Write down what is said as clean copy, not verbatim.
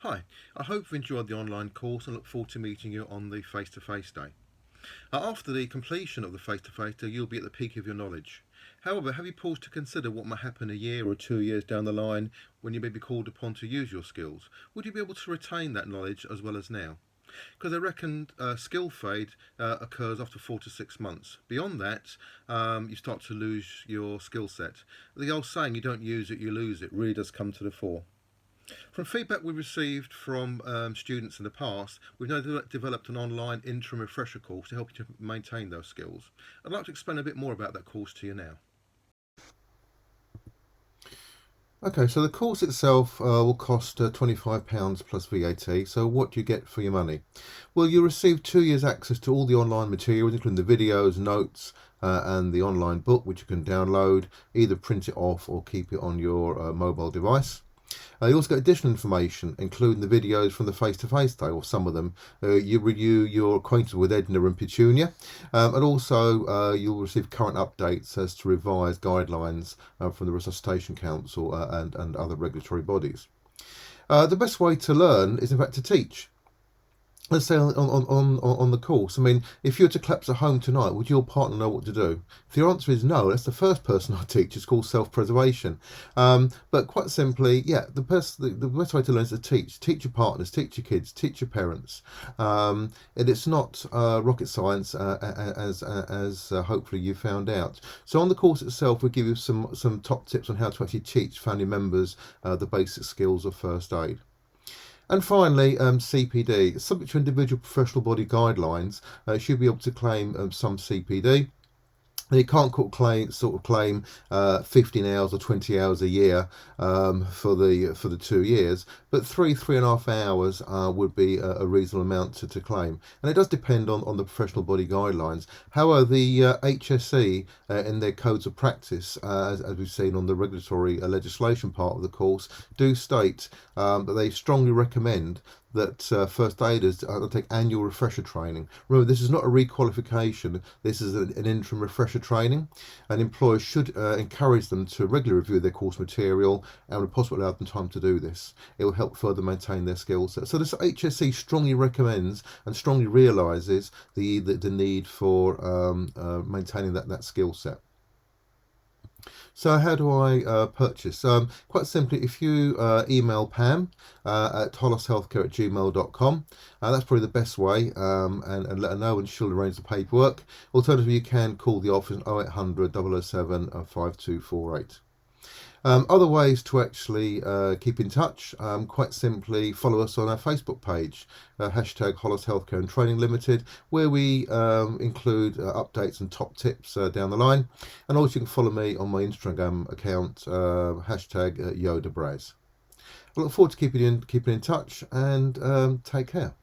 Hi, I hope you enjoyed the online course and look forward to meeting you on the face-to-face day. After the completion of the face-to-face day, you'll be at the peak of your knowledge. However, have you paused to consider what might happen a year or 2 years down the line when you may be called upon to use your skills? Would you be able to retain that knowledge as well as now? Because I reckon skill fade occurs after 4 to 6 months. Beyond that, you start to lose your skill set. The old saying, you don't use it, you lose it, really does come to the fore. From feedback we received from students in the past, we've now developed an online interim refresher course to help you to maintain those skills. I'd like to explain a bit more about that course to you now. Okay, so the course itself will cost £25 plus VAT. So what do you get for your money? Well, you'll receive 2 years access to all the online materials, including the videos, notes, and the online book, which you can download, either print it off or keep it on your mobile device. You also get additional information, including the videos from the face-to-face day, or some of them. You renew your acquaintance with Edna and Petunia, and also you'll receive current updates as to revised guidelines from the Resuscitation Council and other regulatory bodies. The best way to learn is, in fact, to teach. Let's say on the course, I mean, if you were to collapse at home tonight, would your partner know what to do? If the answer is no, that's the first person I teach. It's called self-preservation. But quite simply, yeah, the best way to learn is to teach. Teach your partners, teach your kids, teach your parents. And it's not rocket science, as hopefully you found out. So on the course itself, we give you some top tips on how to actually teach family members the basic skills of first aid. And finally, CPD. Subject to individual professional body guidelines, should be able to claim some CPD. You can't claim 15 hours or 20 hours a year for the 2 years, but 3.5 hours would be a reasonable amount to claim, and it does depend on the professional body guidelines. However, the HSE in their codes of practice, as we've seen on the regulatory legislation part of the course, do state that they strongly recommend that first aiders undertake annual refresher training. Remember, this is not a requalification, this is an interim refresher training, and employers should encourage them to regularly review their course material and when possible allow them time to do this. It will help further maintain their skill set. So this HSE strongly recommends and strongly realises the need for maintaining that skill set. So how do I purchase? Quite simply, if you email Pam at hollishealthcare@gmail.com, that's probably the best way, and let her know and she'll arrange the paperwork. Alternatively, you can call the office on 0800 007 5248. Other ways to actually keep in touch, quite simply follow us on our Facebook page, hashtag Hollis Healthcare and Training Limited, where we include updates and top tips down the line. And also you can follow me on my Instagram account, hashtag YodaBraz. I look forward to keeping in touch, and take care.